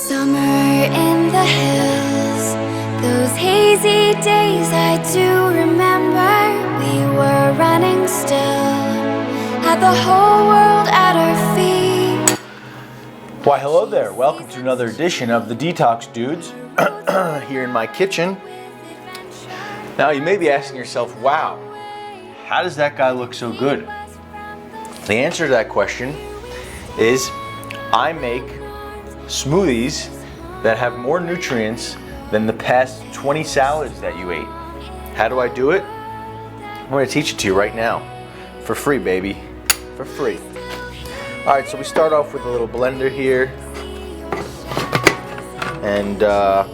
Summer in the hills, those hazy days I do remember. We were running still, had the whole world at our feet. Why, hello there. Welcome to another edition of the Detox Dudes here in my kitchen. Now, you may be asking yourself, wow, how does that guy look so good? The answer to that question is I make smoothies that have more nutrients than the past 20 salads that you ate. How do I do it? I'm going to teach it to you right now. For free, baby. For free. Alright, so we start off with a little blender here. And I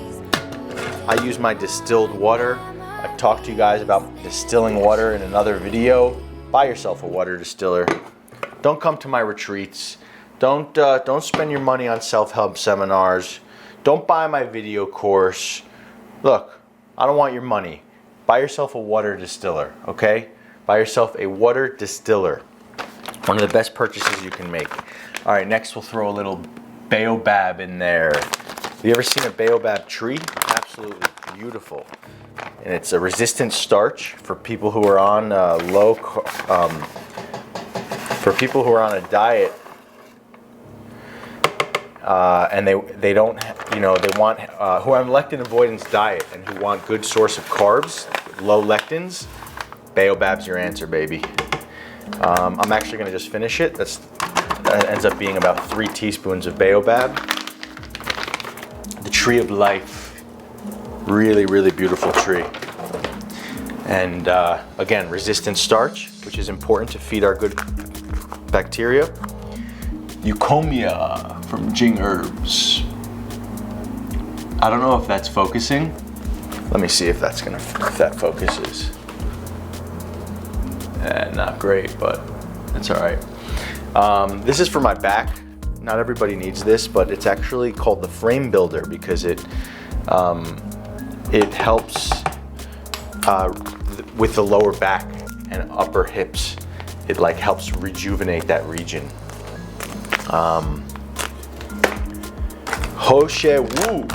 use my distilled water. I've talked to you guys about distilling water in another video. Buy yourself a water distiller. Don't come to my retreats. Don't spend your money on self-help seminars. Don't buy my video course. Look, I don't want your money. Buy yourself a water distiller, okay? Buy yourself a water distiller. One of the best purchases you can make. All right, next we'll throw a little baobab in there. Have you ever seen a baobab tree? Absolutely beautiful. And it's a resistant starch for people who are on for people who are on a diet. And they don't, you know, they want, who are on lectin avoidance diet and who want good source of carbs, low lectins, baobab's your answer, baby. I'm actually going to just finish it. That ends up being about 3 teaspoons of baobab. The tree of life, really, really beautiful tree. And again, resistant starch, which is important to feed our good bacteria. Eucommia from Jing Herbs. I don't know if that's focusing. Let me see if that focuses. Not great, but it's all right. This is for my back. Not everybody needs this, but it's actually called the frame builder because it helps with the lower back and upper hips. It like helps rejuvenate that region. Ho She Woo,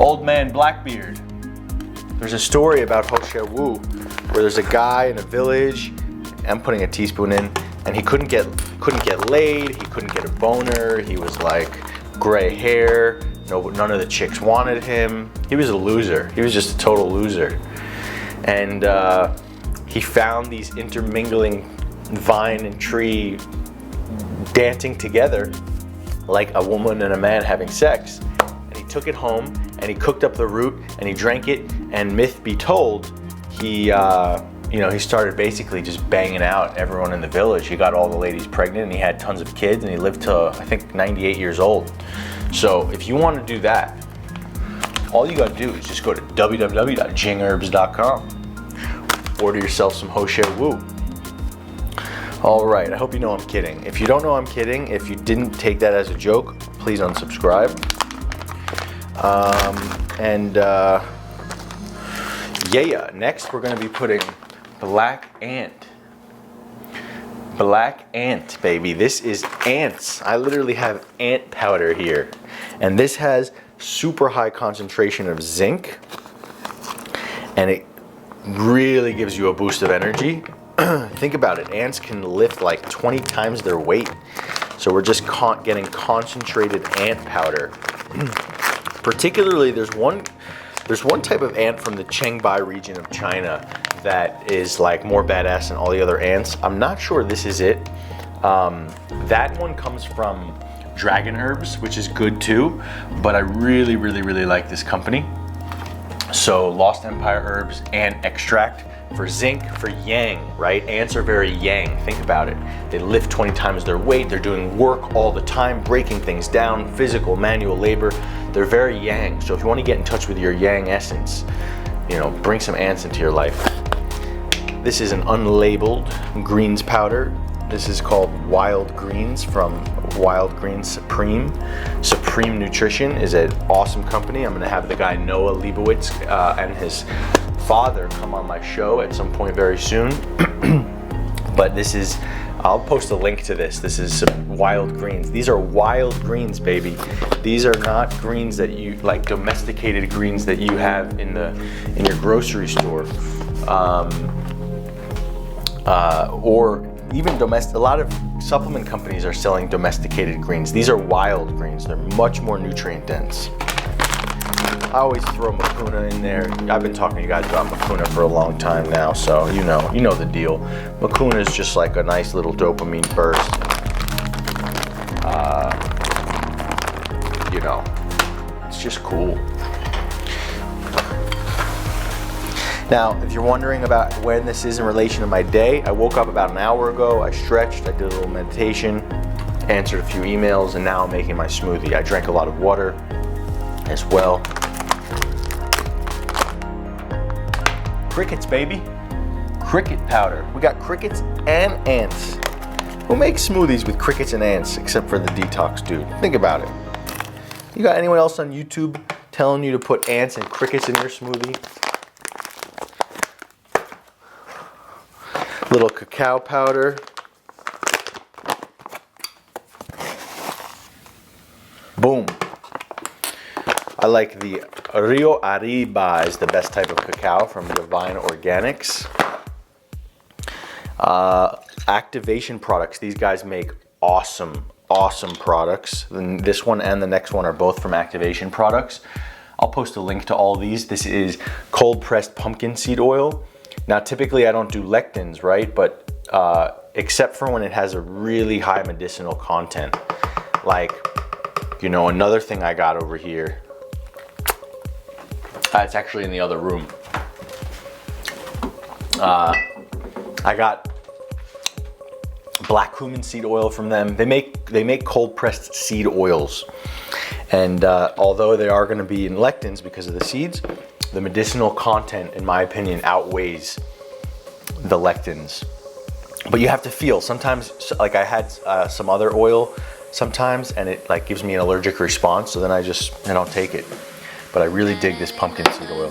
Old Man Blackbeard. There's a story about Ho She Woo where there's a guy in a village, I'm putting a teaspoon in, and he couldn't get laid, he couldn't get a boner, he was like gray hair, none of the chicks wanted him. He was a loser. He was just a total loser. And he found these intermingling vine and tree dancing together like a woman and a man having sex. And he took it home and he cooked up the root and he drank it, and myth be told, he started basically just banging out everyone in the village. He got all the ladies pregnant and he had tons of kids and he lived to, I think, 98 years old. So if you want to do that, all you gotta do is just go to www.jingherbs.com. Order yourself some Ho She Woo. All right, I hope you know I'm kidding. If you don't know I'm kidding, if you didn't take that as a joke, please unsubscribe. Next we're gonna be putting black ant. Black ant, baby. This is ants. I literally have ant powder here. And this has super high concentration of zinc. And it really gives you a boost of energy. Think about it. Ants can lift like 20 times their weight. So we're just getting concentrated ant powder. Particularly, there's one type of ant from the Qinghai region of China that is like more badass than all the other ants. I'm not sure this is it. That one comes from dragon herbs, which is good too, but I really, really, really like this company. So Lost Empire Herbs Ant Extract for zinc, for yang, right? Ants are very yang, think about it. They lift 20 times their weight, they're doing work all the time, breaking things down, physical, manual labor. They're very yang. So if you want to get in touch with your yang essence, bring some ants into your life. This is an unlabeled greens powder. This is called Wild Greens from Wild Greens Supreme. Supreme Nutrition is an awesome company. I'm gonna have the guy Noah Leibowitz and his father come on my show at some point very soon. But this is, I'll post a link to this. This is wild greens. These are wild greens, baby. These are not greens that you like, domesticated greens that you have in your grocery store, or even domestic. A lot of supplement companies are selling domesticated greens. These are wild greens. They're much more nutrient dense. I always throw Mucuna in there. I've been talking to you guys about Mucuna for a long time now, so you know the deal. Mucuna is just like a nice little dopamine burst. It's just cool. Now, if you're wondering about when this is in relation to my day, I woke up about an hour ago, I stretched, I did a little meditation, answered a few emails, and now I'm making my smoothie. I drank a lot of water as well. Crickets, baby. Cricket powder. We got crickets and ants. Who makes smoothies with crickets and ants except for the Detox dude? Think about it. You got anyone else on YouTube telling you to put ants and crickets in your smoothie? Little cacao powder. Boom. I like the Rio Arriba is the best type of cacao from Divine Organics. Activation products. These guys make awesome products. This one and the next one are both from Activation Products. I'll post a link to all these. This is cold pressed pumpkin seed oil. Now, typically I don't do lectins, right? But except for when it has a really high medicinal content. Like, another thing I got over here. It's actually in the other room. I got black cumin seed oil from them. They make cold pressed seed oils, and although they are going to be in lectins because of the seeds, the medicinal content, in my opinion, outweighs the lectins. But you have to feel. Sometimes, like I had some other oil sometimes, and it like gives me an allergic response, so then I don't take it. But I really dig this pumpkin seed oil.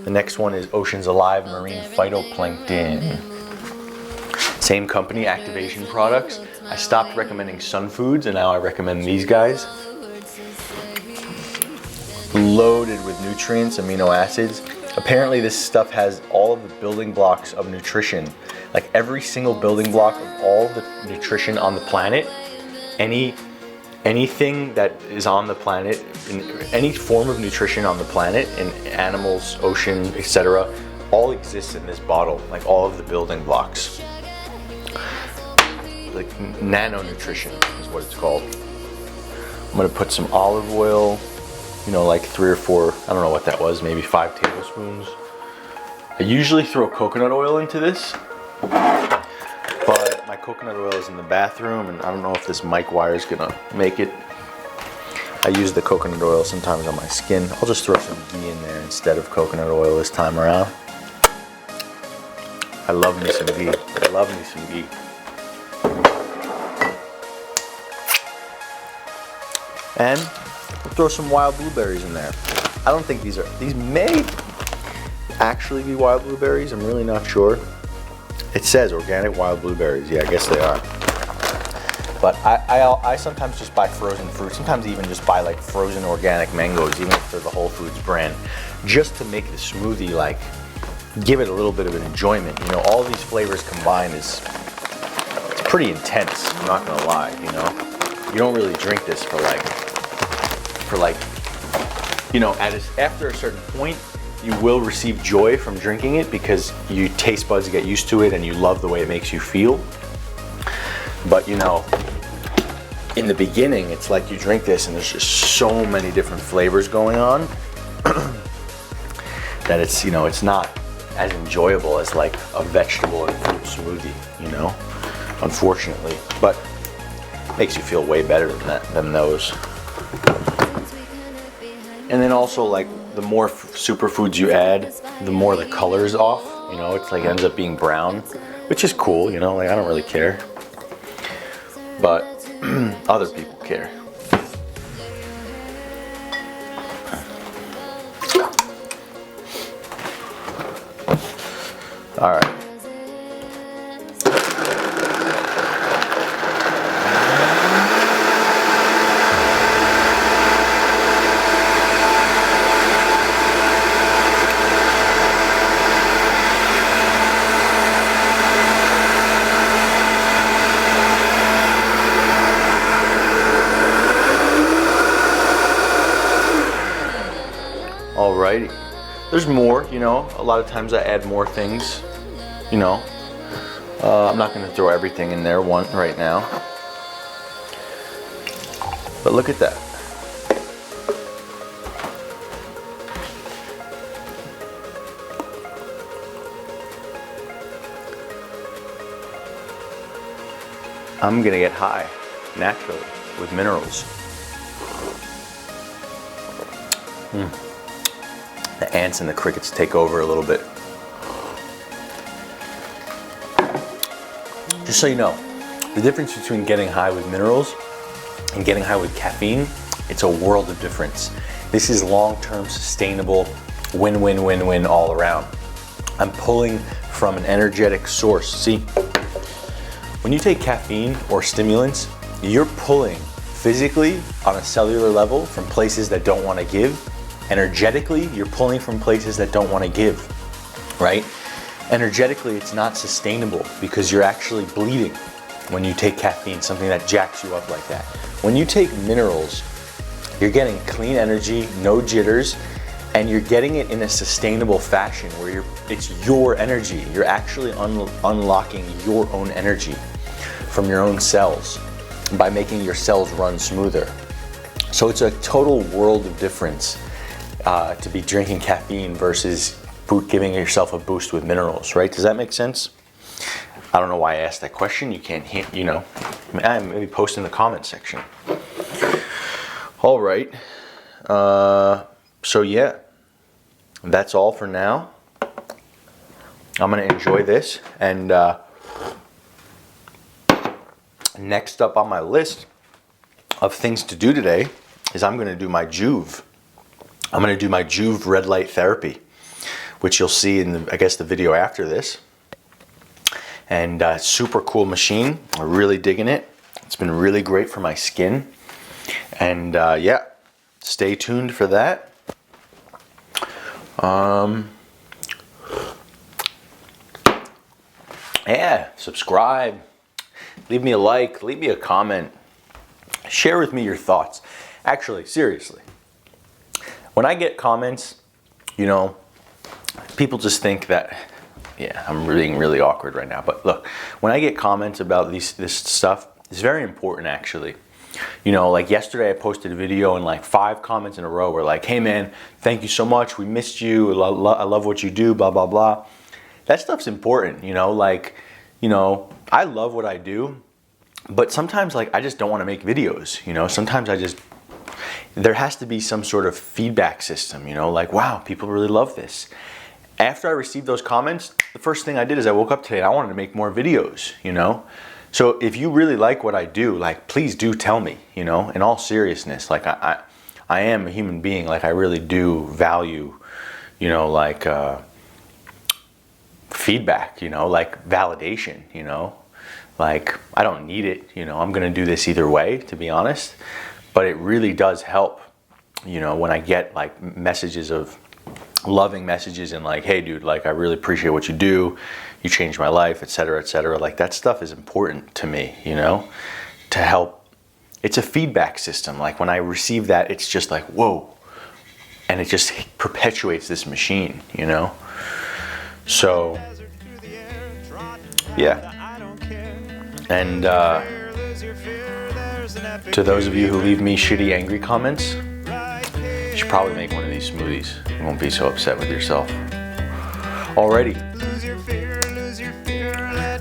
The next one is Oceans Alive Marine Phytoplankton. Same company, Activation Products. I stopped recommending Sun Foods, and now I recommend these guys. Loaded with nutrients, amino acids. Apparently this stuff has all of the building blocks of nutrition. Like every single building block of all the nutrition on the planet. Anything that is on the planet, any form of nutrition on the planet, in animals, ocean, etc., all exists in this bottle, like all of the building blocks. Like nano nutrition is what it's called. I'm gonna put some olive oil, like 3 or 4, I don't know what that was, maybe 5 tablespoons. I usually throw coconut oil into this, but my coconut oil is in the bathroom, and I don't know if this mic wire is gonna make it. I use the coconut oil sometimes on my skin. I'll just throw some ghee in there instead of coconut oil this time around. I love me some ghee. And we'll throw some wild blueberries in there. I don't think these may actually be wild blueberries. I'm really not sure. It says organic wild blueberries. Yeah, I guess they are. But I sometimes just buy frozen fruit. Sometimes even just buy like frozen organic mangoes, even if they're the Whole Foods brand, just to make the smoothie like give it a little bit of an enjoyment. All these flavors combined it's pretty intense. I'm not gonna lie. You don't really drink this for after a certain point. You will receive joy from drinking it because your taste buds get used to it and you love the way it makes you feel. But in the beginning, it's like you drink this and there's just so many different flavors going on that it's not as enjoyable as like a vegetable and fruit smoothie, unfortunately. But makes you feel way better than those. And then also, like, the more superfoods you add, the more the color is off. It's like ends up being brown, which is cool. Like I don't really care, but other people care. All right. Alrighty. There's more, you know, a lot of times I add more things, you know. I'm not gonna throw everything in there right now. But look at that. I'm gonna get high, naturally, with minerals. The ants and the crickets take over a little bit. Just so you know, the difference between getting high with minerals and getting high with caffeine, it's a world of difference. This is long-term, sustainable, win-win-win-win all around. I'm pulling from an energetic source. See, when you take caffeine or stimulants, you're pulling physically on a cellular level from places that don't want to give. Energetically, you're pulling from places that don't want to give, right? Energetically, it's not sustainable because you're actually bleeding when you take caffeine, something that jacks you up like that. When you take minerals, you're getting clean energy, no jitters, and you're getting it in a sustainable fashion where it's your energy. You're actually unlocking your own energy from your own cells by making your cells run smoother. So it's a total world of difference to be drinking caffeine versus giving yourself a boost with minerals, right? Does that make sense? I don't know why I asked that question. You can't, you know, maybe post in the comment section. All right. So yeah, that's all for now. I'm gonna enjoy this, and next up on my list of things to do today is I'm gonna do my Juve. I'm gonna do my Juve red light therapy, which you'll see in the, I guess, the video after this. And super cool machine. I'm really digging it. It's been really great for my skin. And yeah, stay tuned for that. Yeah, subscribe, leave me a like, leave me a comment, share with me your thoughts. Actually, seriously, when I get comments, you know, people just think that, yeah, I'm being really awkward right now, but look, when I get comments about this stuff, it's very important actually. You know, like yesterday I posted a video and like 5 comments in a row were like, hey man, thank you so much, we missed you, I love what you do, blah, blah, blah. That stuff's important, you know, like, you know, I love what I do, but sometimes like I just don't want to make videos, you know, sometimes there has to be some sort of feedback system, you know, like, wow, people really love this. After I received those comments, the first thing I did is I woke up today and I wanted to make more videos, you know. So if you really like what I do, like, please do tell me, you know, in all seriousness. Like I am a human being, like I really do value, you know, like feedback, you know, like validation, you know. Like I don't need it, you know, I'm gonna do this either way, to be honest. But it really does help, you know, when I get like messages of loving messages and like, hey dude, like I really appreciate what you do, you changed my life, etc., etc. Like that stuff is important to me, you know, to help. It's a feedback system. Like when I receive that, it's just like, whoa, and it just perpetuates this machine, you know. So yeah. And to those of you who leave me shitty, angry comments, you should probably make one of these smoothies. You won't be so upset with yourself. Alrighty.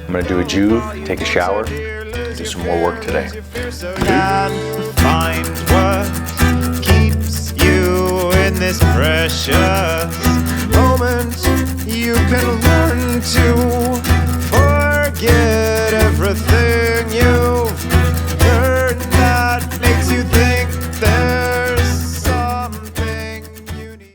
I'm gonna do a Juve, take a shower, do some more work today. Find what keeps you in this precious moment. You can learn to forget everything you've